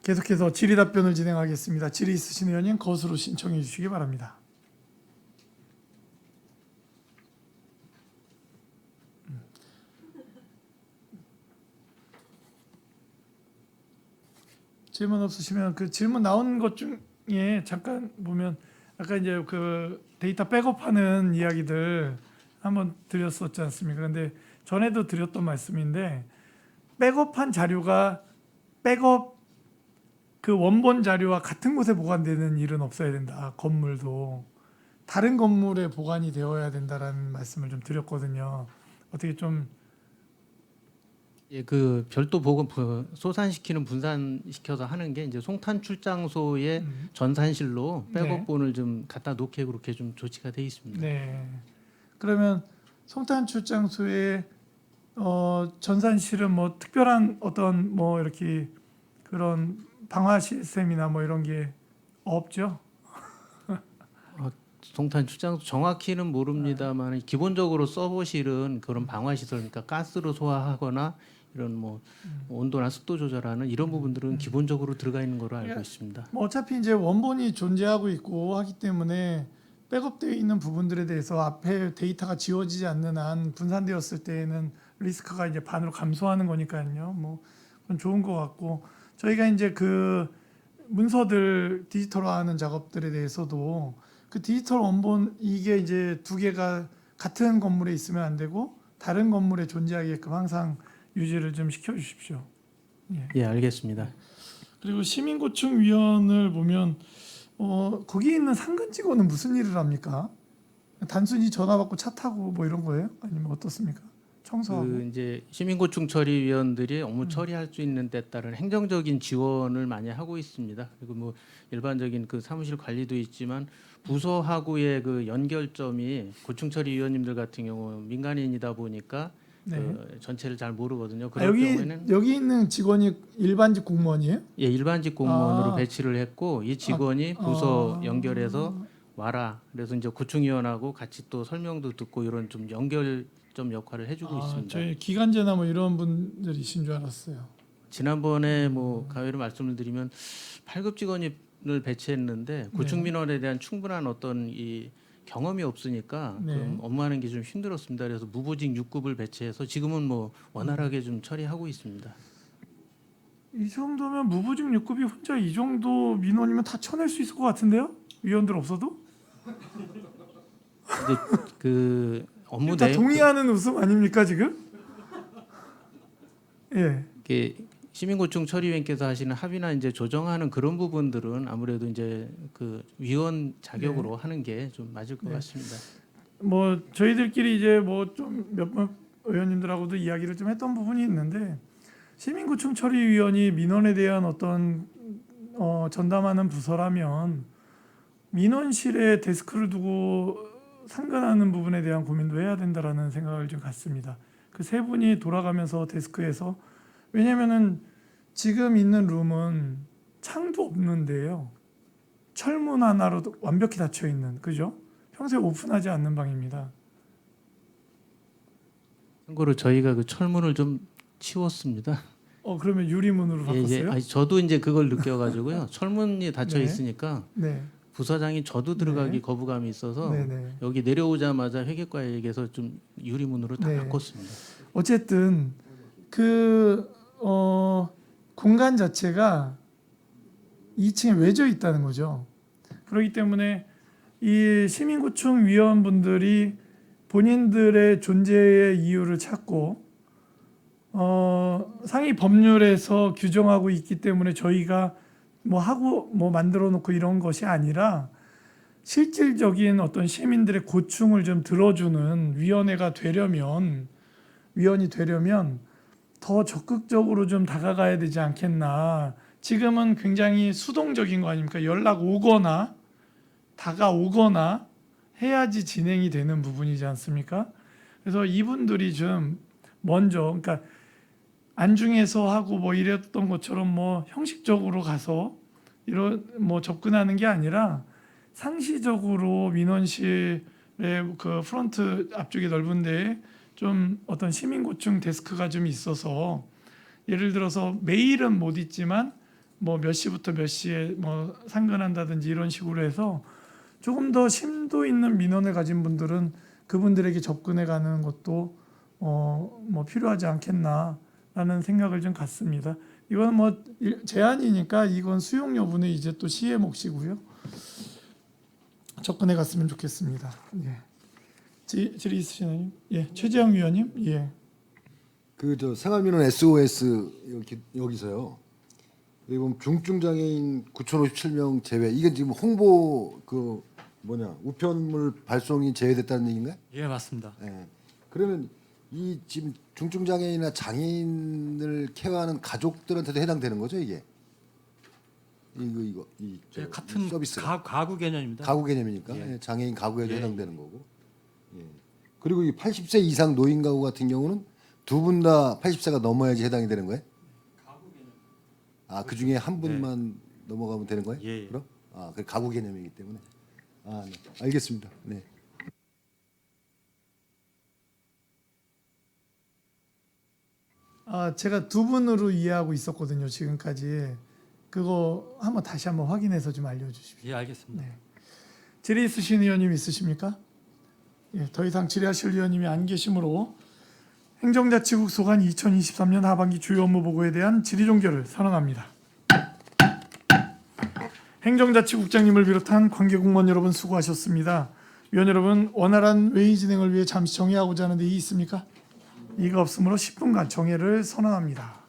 계속해서 질의 답변을 진행하겠습니다. 질의 있으신 의원님 거수로 신청해 주시기 바랍니다. 질문 없으시면 그 질문 나온 것 중에 잠깐 보면 아까 이제 그 데이터 백업하는 이야기들 한번 드렸었지 않습니까? 그런데 전에도 드렸던 말씀인데 백업한 자료가 백업 그 원본 자료와 같은 곳에 보관되는 일은 없어야 된다. 건물도 다른 건물에 보관이 되어야 된다라는 말씀을 좀 드렸거든요. 어떻게 좀 예, 그 별도 보건 소산시키는 분산시켜서 하는 게 이제 송탄 출장소의 전산실로 네. 백업본을 좀 갖다 놓게 그렇게 좀 조치가 돼 있습니다. 네. 그러면 송탄 출장소의 전산실은 뭐 특별한 어떤 뭐 이렇게 그런 방화 시스템이나 뭐 이런 게 없죠. 송탄 출장소 정확히는 모릅니다만 기본적으로 서버실은 그런 방화 시설, 그러니까 가스로 소화하거나 이런 뭐 온도나 습도 조절하는 이런 부분들은 기본적으로 들어가 있는 거로 알고 있습니다. 뭐 어차피 이제 원본이 존재하고 있고 하기 때문에 백업되어 있는 부분들에 대해서 앞에 데이터가 지워지지 않는 한 분산되었을 때에는 리스크가 이제 반으로 감소하는 거니까요. 뭐 그건 좋은 것 같고 저희가 이제 그 문서들 디지털화하는 작업들에 대해서도 그 디지털 원본 이게 이제 두 개가 같은 건물에 있으면 안 되고 다른 건물에 존재하게끔 항상 유지를 좀 시켜주십시오. 예. 예, 알겠습니다. 그리고 시민고충위원을 보면 거기 있는 상근 직원은 무슨 일을 합니까? 단순히 전화 받고 차 타고 뭐 이런 거예요? 아니면 어떻습니까? 청소하고. 그 이제 시민고충 처리위원들이 업무 처리할 수 있는 데 따른 행정적인 지원을 많이 하고 있습니다. 그리고 뭐 일반적인 그 사무실 관리도 있지만 부서하고의 그 연결점이 고충처리위원님들 같은 경우 민간인이다 보니까 네. 그 전체를 잘 모르거든요. 아, 그럴 경우에는 여기 있는 직원이 일반직 공무원이에요? 예, 일반직 공무원으로 아. 배치를 했고 이 직원이 부서 아. 연결해서 와라. 그래서 이제 고충위원하고 같이 또 설명도 듣고 이런 좀 연결점 역할을 해주고 있습니다. 저희 기간제나 뭐 이런 분들이신 줄 알았어요. 지난번에 뭐 가회로 말씀을 드리면 8급 직원을 배치했는데 고충민원에 대한 충분한 어떤 이 경험이 없으니까 네. 좀 업무하는 게 좀 힘들었습니다. 그래서 무보직 6급을 배치해서 지금은 뭐 원활하게 좀 처리하고 있습니다. 이 정도면 무보직 6급이 혼자 이 정도 민원이면 다 쳐낼 수 있을 것 같은데요? 위원들 없어도? 이제 그 업무 다 내 동의하는 웃음 아닙니까 지금? 예. 이게 시민고충 처리위원께서 하시는 합의나 이제 조정하는 그런 부분들은 아무래도 이제 그 위원 자격으로 하는 게 좀 맞을 것 같습니다. 뭐 저희들끼리 이제 뭐 좀 몇몇 의원님들하고도 이야기를 좀 했던 부분이 있는데 시민구청 처리위원이 민원에 대한 어떤 전담하는 부서라면 민원실에 데스크를 두고 상관하는 부분에 대한 고민도 해야 된다라는 생각을 좀 갖습니다. 그 세 분이 돌아가면서 데스크에서 왜냐면은 지금 있는 룸은 창도 없는데요. 철문 하나로 완벽히 닫혀 있는 그죠? 평소에 오픈하지 않는 방입니다. 참고로 저희가 그 철문을 좀 치웠습니다. 그러면 유리문으로 예, 바꿨어요? 이제 저도 이제 그걸 느껴가지고요. 철문이 닫혀 네. 있으니까 네. 부사장이 저도 들어가기 거부감이 있어서 네네. 여기 내려오자마자 회계과에 얘기해서 좀 유리문으로 다 네. 바꿨습니다. 어쨌든 그 공간 자체가 2층에 외져 있다는 거죠. 그렇기 때문에 이 시민구청 위원분들이 본인들의 존재의 이유를 찾고 상위 법률에서 규정하고 있기 때문에 저희가 뭐 하고 뭐 만들어 놓고 이런 것이 아니라 실질적인 어떤 시민들의 고충을 좀 들어주는 위원이 되려면 더 적극적으로 좀 다가가야 되지 않겠나. 지금은 굉장히 수동적인 거 아닙니까? 연락 오거나 다가오거나 해야지 진행이 되는 부분이지 않습니까? 그래서 이분들이 좀 먼저 그러니까 안중에서 하고 뭐 이랬던 것처럼 뭐 형식적으로 가서 이런 뭐 접근하는 게 아니라 상시적으로 민원실의 그 프런트 앞쪽이 넓은데 좀 어떤 시민고충 데스크가 좀 있어서 예를 들어서 매일은 못 있지만 뭐 몇 시부터 몇 시에 뭐 상근한다든지 이런 식으로 해서 조금 더 심도 있는 민원을 가진 분들은 그분들에게 접근해 가는 것도 뭐 필요하지 않겠나라는 생각을 좀 갖습니다. 이건 뭐 제한이니까 이건 수용 여부는 이제 또 시의 몫이고요. 접근해 갔으면 좋겠습니다. 예. 질의 있으시나요? 예, 최재형 위원님. 예. 그 저 생활민원 SOS 여기서요. 여기 보면 중증 장애인 9,057명 제외. 이게 지금 홍보 그 뭐냐 우편물 발송이 제외됐다는 얘기인가요? 예, 맞습니다. 예. 그러면 이 지금 중증 장애인이나 장애인을 케어하는 가족들한테도 해당되는 거죠 이게? 예, 같은 서비스가 가구 개념입니다. 가구 개념이니까 예. 예, 장애인 가구에도 예. 해당되는 거고. 예. 그리고 이 80세 이상 노인 가구 같은 경우는 두 분 다 80세가 넘어야지 해당이 되는 거예요? 아, 그 중에 한 분만 넘어가면 되는 거예요? 예, 예. 그럼? 아, 그 가구 개념이기 때문에. 아, 네. 알겠습니다. 네. 제가 두 분으로 이해하고 있었거든요. 지금까지. 그거 다시 한번 확인해서 좀 알려주십시오. 예, 알겠습니다. 네. 질의 있으신 의원님 있으십니까? 예, 더 이상 질의하실 의원님이 안 계시므로 행정자치국 소관 2023년 하반기 주요 업무 보고에 대한 질의 종결을 선언합니다. 행정자치국장님을 비롯한 관계 공무원 여러분 수고하셨습니다. 위원 여러분, 원활한 회의 진행을 위해 잠시 정회하고자 하는 데 이의 있습니까? 이가 없으므로 10분간 정회를 선언합니다.